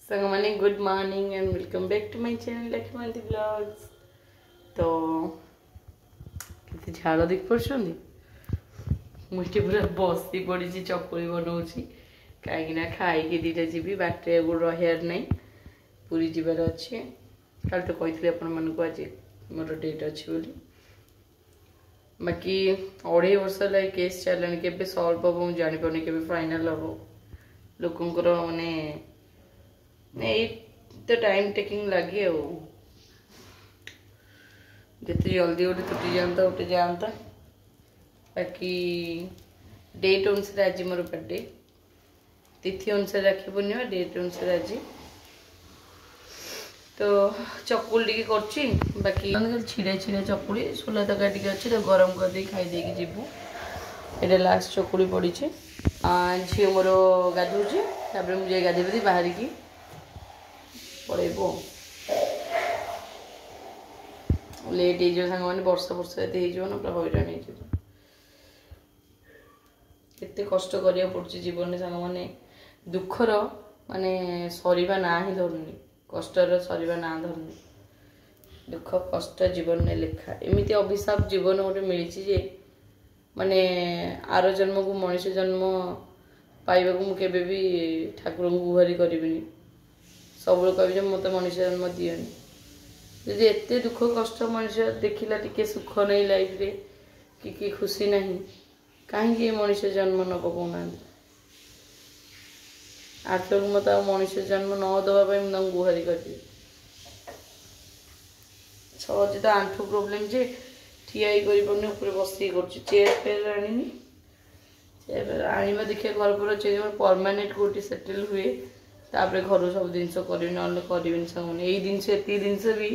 So morning, good morning and welcome back to my channel Lakshmanti Vlogs. तो किसी झाड़ देख पड़छन्ती मुझे पूरा बसी पड़ी चकुली बनाऊँगी कहीं खाई दीटा जी बाटे रहार ना पूरी जीवार अच्छे कल तो कही आपण आज मोर डेट अच्छी बोली बाकी 2.5 वर्ष लगे केस चलानी के सल्व हम मुझे जापारे के फाइनाल हम लोकंर माने नहीं तो टाइम टेकिंग लगे जिते जल्दी गोटे तुटी जाता बाकी डेट अनुसार आज मोर बर्थडे तिथि अनुसार राखी पूर्णिमा डेट अनुसार आज तो चकुली टी कर बाकी छिड़ा छिड़ा चकुली सोला तक टी अच्छे तो गरम कर दे खाई दे जीवु ये लास्ट चकुली पड़ी झील मोर गाधे मुझे गाधे बाहर की पड़ेबो लेट हो सांग मैंने वर्षा वर्षा ये ना पूरा हैरान होते कष्ट करा पड़े जीवन सांग मैंने दुखर माने सरीबा ना ही धरुनी कष्टर सरीबा ना धरुनी दुख कष्ट जीवन में लेखा एमती अभिशाप जीवन गोटे मिली जे माने आर जन्म को मनुष्य जन्म पाइबा को मुझे भी ठाकुर को गुहारी करी सब कह मत मनुष्य जन्म दियनि जदि एत दुख कष्ट मनुष्य देखला टिके सुख नहीं लाइफ रे कि खुशी नहीं कहीं मनुष्य जन्म न पकाऊना आठ लोग मत मनुष्य जन्म न दवाई मुझे गुहारी करी सहज तो आंठू प्रोब्लेम जे ठिया कर बस चेयर फेयर आनी चेयर आने देखिए घर पर अच्छे परमानेंट कौटी सेटल हुए तापर घर सब जिनस करी ना करें सामने यही जिनस ये जिनस भी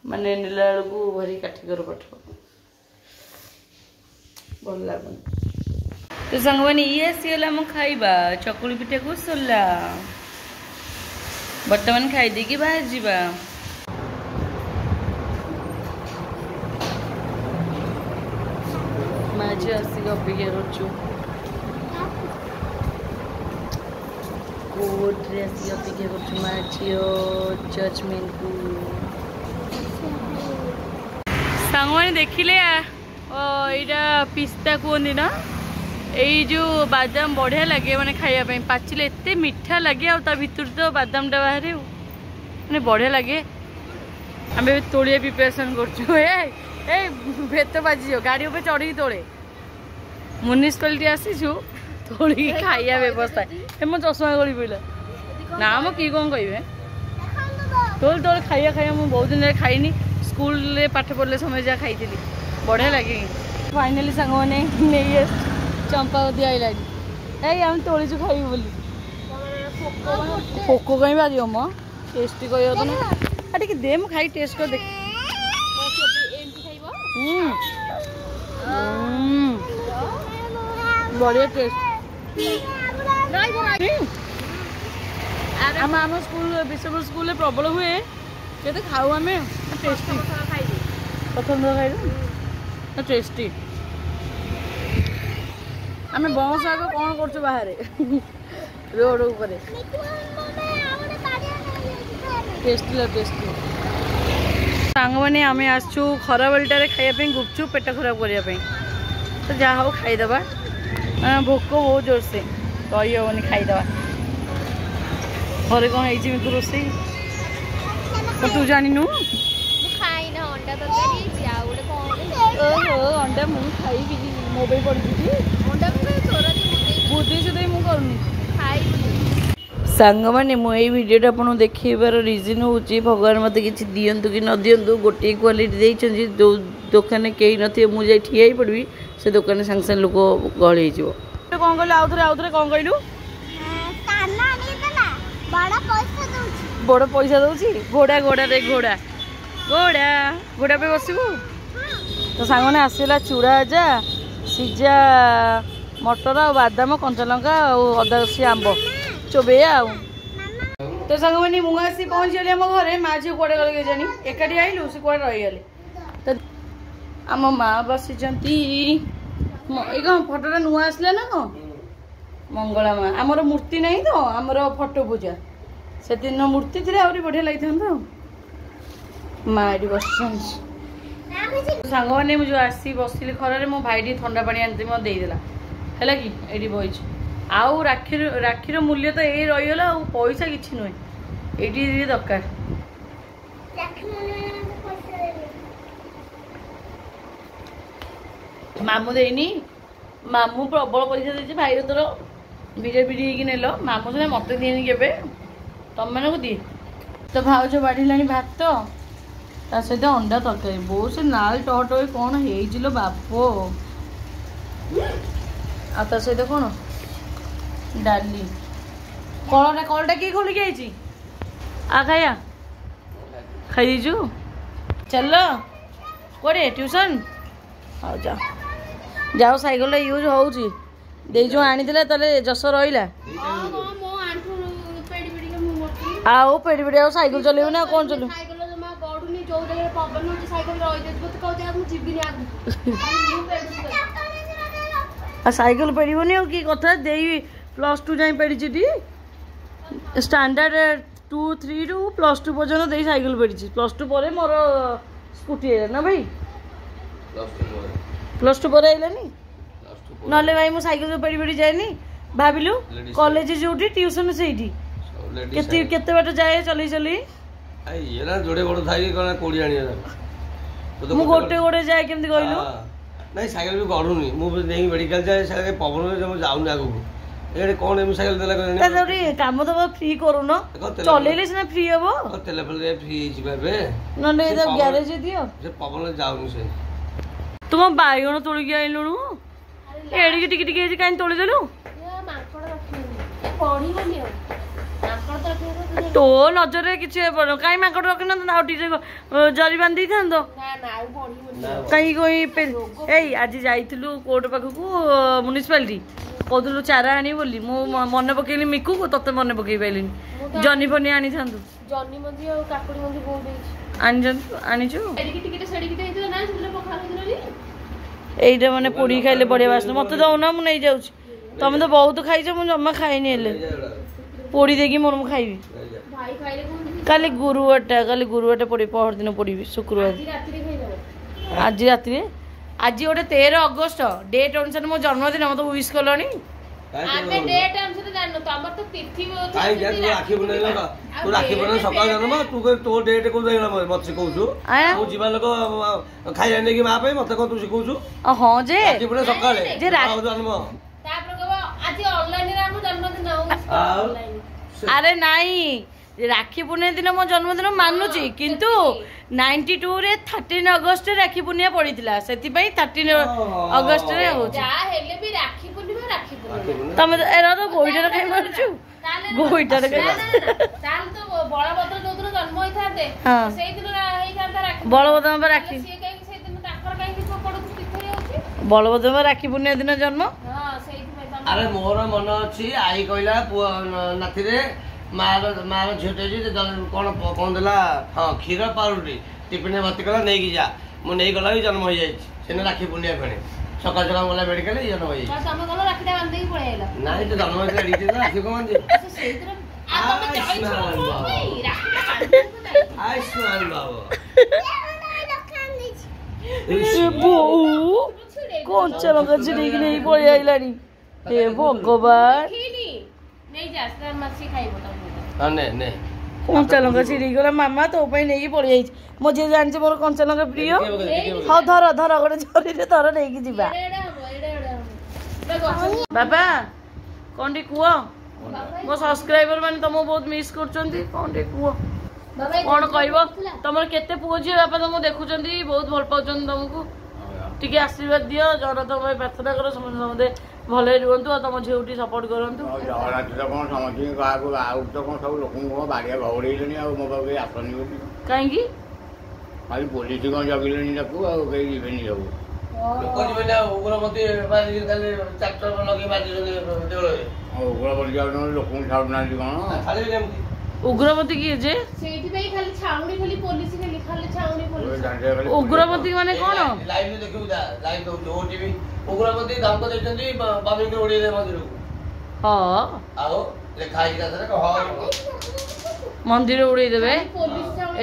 माने नेला बेलू भारी काठिकर पाठ भल लगुन तो सांग मैंने ये आसीगला मो खाइबा चकुली पिठा को सोला बर्तमान खाई देकी बाहर जीवा माझी आसिक अपेक्षा करूँ कोर्टे आसिक अपेक्षा करूँ माझी जजमेंट को सांग मैंने देखिले यहाँ पिस्ता कहते ना यही जो बादाम बढ़िया लगे मैंने खायापी पाचिले एत मीठा लगे आ भितर तो बादाम टा बाहर मैंने बढ़िया लगे आम तोड़िया प्रिपेरेसन कर भेत बाजी गाड़ी उपर चढ़ी तोड़े म्यूनिसिपालिटी आसीचु तोड़ी खाइया व्यवस्था मो चश्मा गली पड़ा ना मो कि कौन कहे तोड़ तोड़ खाइया खाइया मुझे बहुत दिन खाईनी स्कूल पाठ पढ़ले समय जहाँ खाई बढ़िया लगे फाइनाली सांग मैंने नहीं चंपावती आईलानी आम तोड़ीचु खाई बोली पोक कहीं बाज म टेस्टी कह तो ना टे दे मु खाई टेस्ट कर देख बढ़िया टेस्ट आम स्कूल विश्व स्कूल प्रबल हुए ये खाऊ आम टेस्टी प्रथम खाई टेस्टी आम बस आग कौन कर बाहर रोड उपर टेस्टी टेस्टी सांग मैंने आम आसचु खरा बेलटारे खायापी गुपचुप पेट खराब करने तो जहाँ हो खाईदे भोक बहुत जोर से कही हेनी खाईदे घर कौन है रोसे तू जानु अंडा मुझे खाइबी मोबाइल बुद्धि से मुझे सांग मैंने मुझे भिडियो आपको देखार रिजन हूँ भगवान मत कि दिंतु कि न दिंतु गोटे क्वालिटी देखते जो दुकान कहीं न मुझे ठिया ही पड़ी से दुकान सांगे सांगे लोक गहली कौन कहलु आउ थे कौन कहलु बड़ पैसा दूसरी घोड़ा घोड़ा रे घोड़ा घोड़ा घोड़ा पे बसबू तो सांग मैंने आसला चूड़ा जा सीजा मटर आ बादाम कंचा लंका अदा रसी आंब चोबे तो सांग मैंने मुझे आसी पहुँची गली आम घर माँ झी कड़े गले के जानी एकाठी आईलु से कड़े रहीगले तो आम माँ बसी फटोटा नुआ आसला ना कौन मंगला माँ आमर मूर्ति नहीं तो आमर फटो पूजा से दिन मूर्ति थी आहरी बढ़िया लगी था माँ ये बस सांग मैंने मुझे आसी बसली खरारे मो भाई ठंडा पानी आनी मत देदेला है कि ये बही आउ राखीर मूल्य तो ये रहीगला आ पैसा किसी नुहे ये दरकार मामू देनी मामू प्रबल पैसा देती भाई तोर बिजे बिड़ी नेल मामू से मत दिए के तुम मानक दिए तो भाज बाढ़ला भात ता सहित अंडा तरकारी बहुत से नाल टट कौन हो बाप आ सहित कौन डाली कलटा किए खोलिक आई आ खाया खाई दीजु चल कौटे ट्यूशन हाँ जा जाओ साइकेल यूज हो आनी जस रहा आओ पेड़ पेड़ आओ साइकेल चलेबू ना कौन चलो साइकेल पेड़नी कि कथा दे +2 जाए पेड़ी स्टैंडर्ड 2 3 रु +2 पर्यटन दे साइकेल पेड़ी +2 पर मोर स्कूटी है ना भाई +2 पर आइलानी नले भाई मो साइकेल पेड़ी पेड़ी जाए भाविलु कॉलेज जो ट्यूशन से केते बाट जाए चली चली ये ना जोड़े बड़ थाई कोना कोड़ी आनी तो मु गोटे गोटे जाए केमती कहलु नहीं साइकिल भी गडुनी मु नहीं मेडिकल जाए साइकिल पवन में जम जाउनी आगु एडे कोन एम साइकिल देला करनी ता जोड़ी काम तो फ्री करू न चलेले सिना फ्री हबो टेलीफोन रे फ्री जिबाबे न ले तो गैरेज दियो से पवन में जाउनी से तुम बाइगण तोड़ी के आइलुनु एडी टिक टिक जे काई तोड़ी देलु ये माकड़ रखनी पड़ी बोली तो नजर किसी कहीं माकड़ रखी ना जरी बांधी था कहीं कोई आज जाइलु कोर्ट पाखक म्यूनिसिपालिटी कहलु चारा आनी बोली मु मन पकईली मिकु को तते मन पकई पाइली जनी फनी आनी था एटा मैंने पोड़ी खाइले बढ़िया बासन मत दौना मुझे नहीं जाऊँ तुम तो बहुत खाई मुझे जमा खाइनी पोड़ी देगी मोर मु खाइबी काली गुरुवार पड़ी पहर दिन पड़ी शुक्रवार आज रात आज गोटे 13 अगस्त डेट अनुसार मो जन्मदिन मत विश कलनी तो डेट को मत सिखौ जीवा लोक खाई नहीं माँ मत कह तू सिखौ हाँ जे अरे नाई राखी पूर्णिमा दिन मो जन्मदिन मानुची किंतु 92 रे 13 अगस्त राखी पूर्णिमा पड़ीला से 13 अगस्त रे हो तमे एरा तो गोइठार खाई मारछु गोइठार खाई ताल तो बळभद्र जोदर जन्म होई थाते सेई दिन हेई थाता राखी बळभद्र में राखी से काई से दिन ताकर काई कि पड़ु किथे होची बळभद्र में राखी पूर्णिमा दिन जन्म हां सेई दिन अरे मोर मन अछि आई कहला नाथी रे मार झोटे जी कौन कौन देला हाँ क्षीर पाउरुटी टिफिन भर्ती कला नहीं जा मु नहीं गला जन्म हो जाए राखी पुण्य फेणे सकाल सकाल गला मेडिकल जन्म हो नहीं तो जन्म राखी को मान आयुष्मान कौन चला नहीं पड़े आइलानी हे भगवान कंचा लंका चिड़ीगला मामा तो नहीं पड़ जाइए मुझे जानते मोर कंचा लंका प्रिय हाँ धर धर गोटे झरी धर नहीं जीवा बाबा कौन टी कह मो सब्सक्राइबर मैंने तुम बहुत मिस कर कौन टी कह कौन कह तुम केते पुओ झी बापा तुम देखुं बहुत भल पाँच तुमको टी आशीर्वाद दियो जगन्नाथ प्रार्थना कर समझे भले रुहतु और तुम झीटी सपोर्ट करूँ कहीं खाली पुलिस कौन जगिले उग्रपति लोक छाड़ना उग्रपति किए जे उग्रपति माने कौन लाइव देखिबू लाइव ओटीवी उग्रपति धमक देछंती बाबू के ओडी दे मंदिर को हां आओ लेखा ही का हो मंदिर उड़े देवे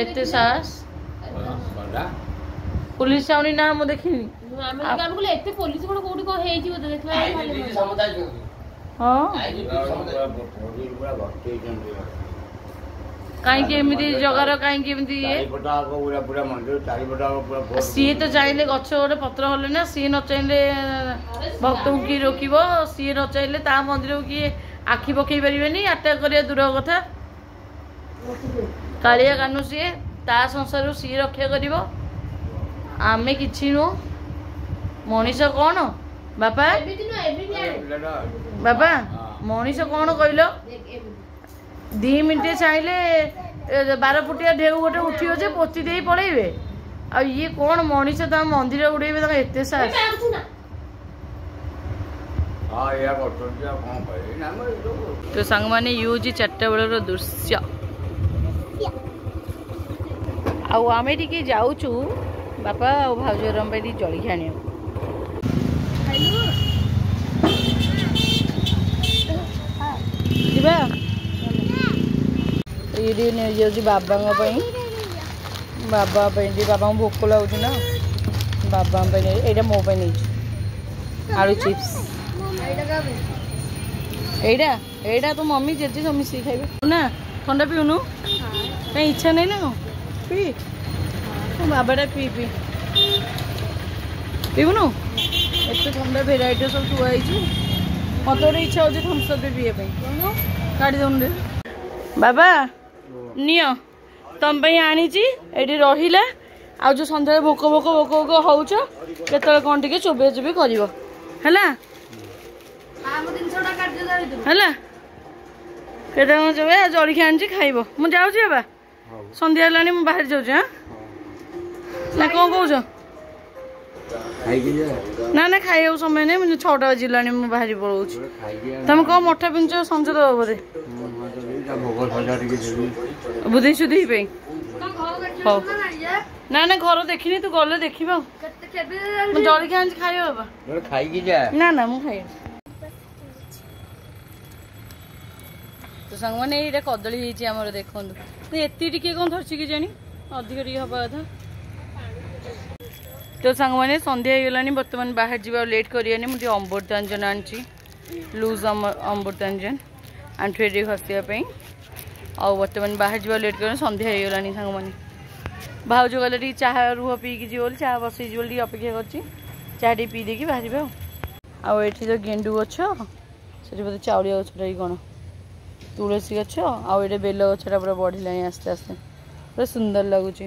एते साहस पुलिस छाउनी ना मु देखिनी आमेरिकान को एते पुलिस कोन कोडी को हेई जीव देखला हां कहीं केमिति जगार कहीं केमिति ये सी तो चाहिए गछ गोटे पत्र हले ना सी न चाहिए भक्त को किए रोकब सी न चाहिए ता मंदिर को किए आखि पकई पारे अटैक करिया दूर कथा कालिया कानू सी ता संसार सी रक्षा कर आमे किछि नु मनीष कौन बापा बापा मनीष कौन कहल 2 मिनट चाहिए 12 फुटिया ढेउ गोटे उठियो जे पोती दे पड़ेबे आ ये कौन मनीष ता मंदिर उड़ेबे ता एते साहस तो संग माने यूज 4टा बेलर दृश्य आमे टिके जाऊचु बापा और भाउजरम पे जलखी आने ये बाबा बाबा बाबा भोक लगुच ना बाबा यहाँ मो नहीं आलू चिप्स एटा तो मम्मी जेजे सब मिसिक खाइबे ना ठंडा पीउनु कहीं इच्छा नहीं ना पी बाबाटा पी पी पीबुनु एत ठंडा भेराइटी सब थुआई मत गोटे इच्छा हो थम्सअप पीए काढ़ी दौन बाबा नियो तुम आनी रहा आज जो सन्ध्या भोक भोक भोक भोक होच केतल कौन टे चोबे चोबे कर चोबे जलखी आनी खाइब मु जाऊँ बाबा सन्ध्या है मुझे बाहर जाऊँ हाँ ना कौन कौच ना ना खाई समय नहीं मुझे 6टा बजला मुझे बाहर पलाऊ तुम कौन मठा पिंच संज दब बोधे बुद्धि सुधी ना ना घर देखनी तू गले देख जलखी आनी खाई बाबा ना ना मुझे खाई तो सांग मैंने ये कदली आमर देखु एति कौन धरची कि जानी अधिक हवा कथा तो सांग मैंने संध्या हो गलानी बर्तमान बाहर जावा लेट करियानी मुझे अमृतांजन आनी लूज अमृतांजन आंठुए घसियापी आ बर्तमान बाहर जावा लेट कर संध्या हो गलानी सांग मैंने भाउज गले टी चाह रुह पीकी जी चाह बसई जी अपेक्षा कर चाह टी पी देकी बाहर आठी तो गेंडू गछ से बोधे चाउलिया गछटा कौन तुलसी गछ आए बेल गछटा पूरा बढ़ला आस्ते आस्ते पूरा सुंदर लगुच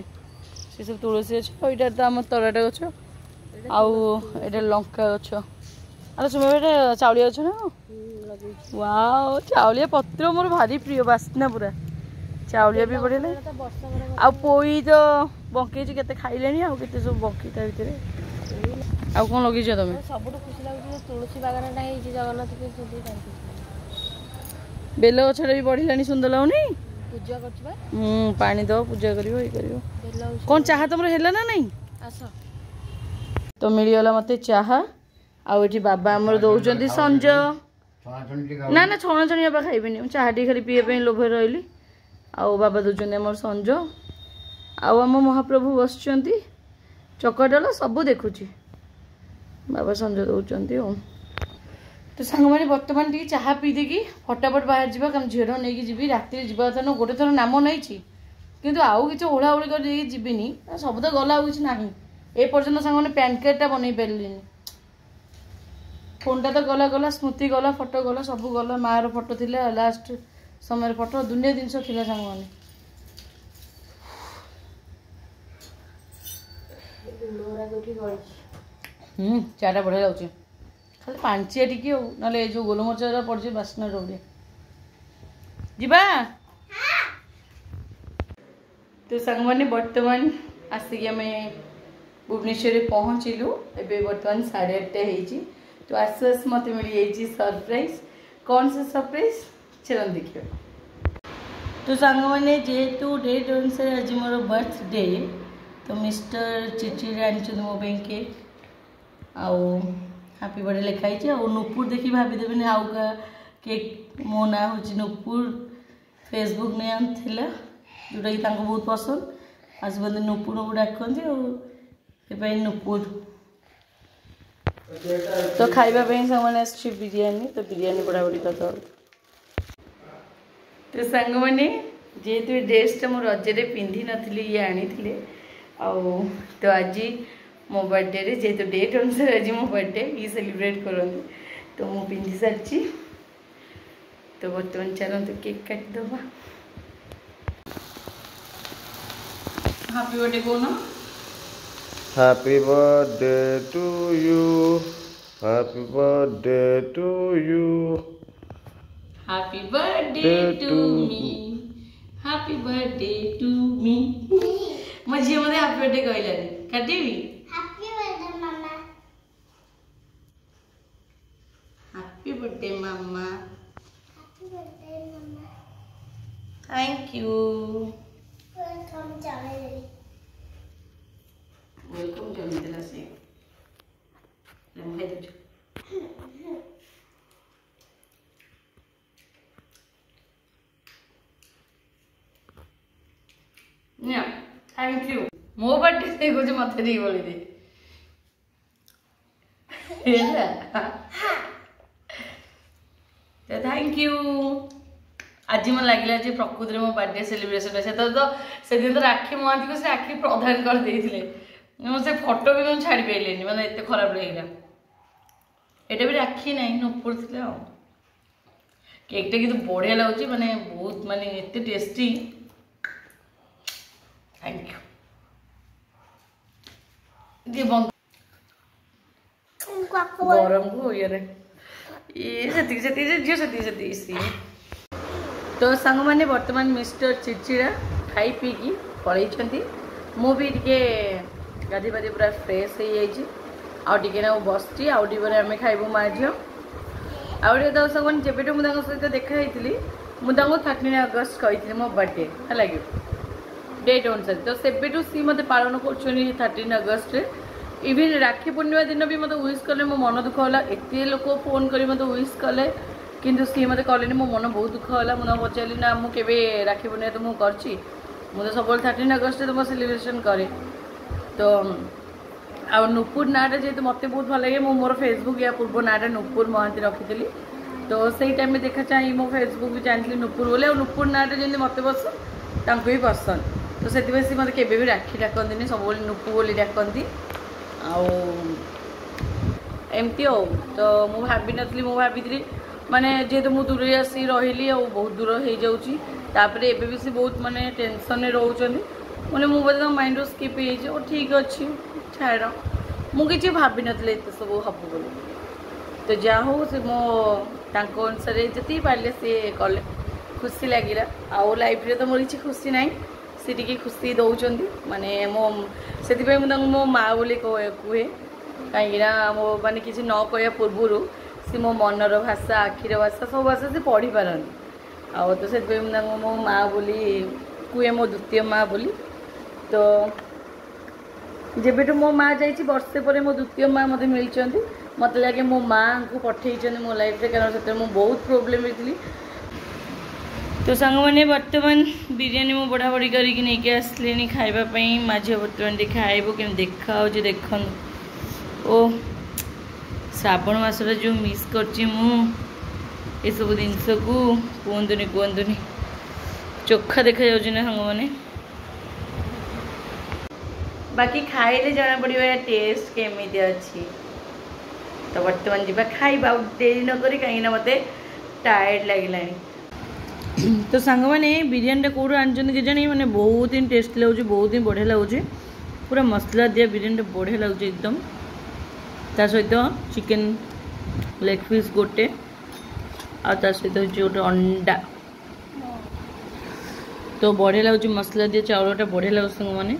से सब तुलसी गछ यहाँ तो आम तराटा गछ आउ लंका गछ अरे सुम चाउलिया गछ ना वाओ चाउलिया पत्र मोर भारी प्रिय बास्ना पूरा चाउलिया भी बढ़िया आ पोई तो बंकई के खाइले आते सब बंकई ता भर आउ कौन लगे तुम सब खुशी लगे तुलसी बागान जगन्नाथ बेल गछटा भी बढ़ला सुंदर लगुनि पूजा कर पानी दो पूजा कर कौन चाह तुम है ना नहीं आस तो मिलगला मत चाह आठी बाबा आमर दौरान संज ना ना छणा छणी बाबा खाइबे चाह टी खाली पीए लोभ रही आउ बाबा दौरान आमर संज आम महाप्रभु बस चकडाल सब देखुची बाबा संज दौरान तो सांग मैंने बर्तमान टी चाह पी देकी फटाफट बाहर जावा कारण झील नहीं जी राति जावा कथा गोटे थर नाम नहीं किंतु आउ कि ओढ़ा ओढ़ी कर जीविनी सब तो गला किसी ना ए पर्यटन सांग मैंने पैनकेकटा बन पारे फोनटा तो गला गला स्मृति गला फोटो गला सब गला मार फोटो थी लास्ट समय फोटो दुनिया जिनस थी सांग मैंने चाटा बढ़िया लगे खाली पांचिया टी ना जो गोलमरच पड़े बास्ना रोडे जीवा तो सांग मैंने बर्तमान आसिक आम भुवनेश्वर पहुँचलु एबे बर्तमान 8:30 तो आस आस मत मिल जाइए सरप्राइज कौन सा सरप्राइज चलो देखिए तो सांग मैंने जेहेतु डेट अनुसार आज मोर बर्थडे तो मिस्टर चिठी आनी मो केक आउ हैप्पी बर्थडे लिखाई नुपुर देखी भाभी देवे आउ का केक मो ना हूँ नुपुर फेसबुक नहीं आना जोटा कि बहुत पसंद आज बोलते नुपुर को डाकती और नुपुर तो खाइबा सामान बिरियानी तो बिरियानी बड़ाबड़ी कर तो सांग मैंने जेहेतु ड्रेसटा मो रजरे पिंधि नी ये आनी तो आज मो बर्थडे जेहेतु डेट अनुसार आज मो बर्थडे ये सेलिब्रेट करते तो मु पिंधि सारी तो बर्तमान चलते केक काटिदबा हैप्पी बर्थडे कौन happy birthday to you happy birthday to you happy birthday to me happy birthday to me मो झी मत हैप्पी बर्थडे कहलानी काटिबी हैप्पी बर्थडे मामा हैप्पी बर्थडे मामा हैप्पी बर्थडे मामा थैंक यू वेलकम जमी देला से हम खाई दो थैंक यू मो बर्थडे से कुछ मत नहीं बोली दे थैंक यू आज मैं लगे प्रकृति मो बर्थडे सेलिब्रेशन से दिन तो राखी महांती को से राखी प्रदान कर देते से फोटो भी मुझे छाड़ी पारे मैंने एत खराब लगे ये भी राखी ना नुपुर थे केकटा कि बढ़िया लगुच माने बहुत माने एत टेस्टी थैंक यू गरम को ये तो सांग मैंने बर्तमान मिस्टर चिड़चिड़ा खाई पीकी पलैंती मुझे गाधी पाधी पूरा फ्रेश हो जाए ना बसची आम खाइबू माँ झी आउे तो सांग मैंने जब सहित देखाई मुझे 13 अगस्त कही मो बर्थडे है डेट अनुसार तो सेबेठू सी मत पालन कर 13 अगस्त इवन राखी पूर्णिमा दिन भी मत विश कले मो मन दुख होला एत लोक फोन कर मत विश कले किंतु सी मत कले मो मन बहुत दुख होला मुझे पचारि ना मुझे राखी पूर्णिमा तो मुझे मुझे सब 13 अगस्त तो मैं सेलिब्रेशन करे तो आ नुपुर नाटा जेहतु मत बहुत भल लगे मोर फेसबुक या पूर्व नाटा नुपुर महांती रखी तो से टाइम में देखा चाहिए मो फेसबुक भी जानती नुपुर बोले और नुपुर नाटा जमी मत पसंद तांको भी पसंद तो से मत के राखी डाकती सब नुपु बोली डाकती एमती हो तो मुझे भाभी नी मुझे भाभी माने जेहेतु मुझे दूर आसी रही बहुत दूर हो जाऊँगी एबे भी सी बहुत माने टेंशन रोचे मैंने मुझे माइंड स्किप हो ठीक अच्छे छाड़ मुझे भाभी नी सब हम बोली तो जहा हो से मो अनुसार जी पारे सी कले खुशी लगे आउ लाइफ रे तो मोर किसी खुशी ना सी टी खुशी दौरान माने मो से मो माँ बोली कहे कहीं मो माने किसी न कह पूर्व सी मो मनर भाषा आखिर भाषा सब भाषा से पढ़ी पारती आउ तो से मो माँ बोली कहे मो द्वितीय माँ बोली तो जब मो माँ जा वर्षे पर मो द्वितीय माँ मत मिलती मत लगे मो माँ को पठे मो लाइफ रे कारण से बहुत प्रोब्लेम थी तो सांग मैंने बर्तमान बिरियानी मो बड़ा बड़ी करके आसले खावाई माझे बर्तमान खाइबू कि देखा देख ओ श्रावण मासटा जो मिस करची ये सब जिनस को कहतुनी चोखा देखा जाऊँ ना सांग मैंने बाकी खाइले जना पड़ा टेस्ट केमी अच्छी तो बर्तमान जी खाइबा डेरी नक कहीं मत टायर्ड लगे तो सांग मैंने बिरियानी कौट आनी के जानी मैंने बहुत ही टेस्ट लगुच बहुत ही बढ़िया लगुच पूरा मसला दिया बिरियानी बढ़िया लगुच एकदम ता सहित चिकेन लेग पीस गोटे आ सहित गोटे अंडा तो बढ़िया लगुच मसला दिया चाउलटा बढ़िया लगुच सांग मैंने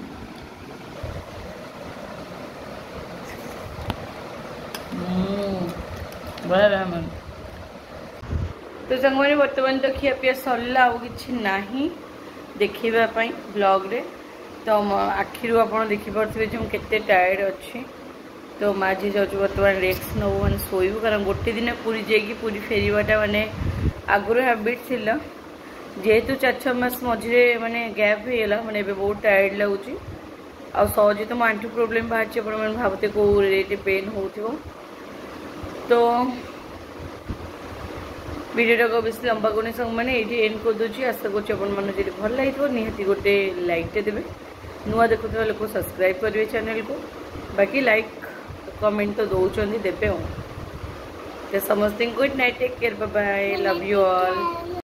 बढ़िया रहा मैंने तो सांग मैंने बर्तमान तो खिया पिया सरला आउ कि ना देखापी ब्लॉग रे तो आखिर आप देखिपे जो केते टायर्ड अच्छी तो माझी जाऊँ बर्तमान रेस्ट नब मैंने शोबू कारण गोटे दिन पूरी जाकि पूरी फेरवाटा माने आगुरी हैबिट थिला जेहेतु 4-6 मास मझे माने गैप होगा माने बहुत टायर्ड लगुच आ सहजे तो मो आंठू प्रोब्लेम बाहर भावते कौ रेट पेन हो तो वीडियो को बेस लंबा करने सब मैंने ये एंड कर दूसरी आशा कर भल लगे निहाती गोटे लाइक देवे नुआ देखुवा लोग सब्सक्राइब करेंगे चैनल को बाकी लाइक कमेंट तो दौरान देवे तो समस्त good night take care bye bye love you all.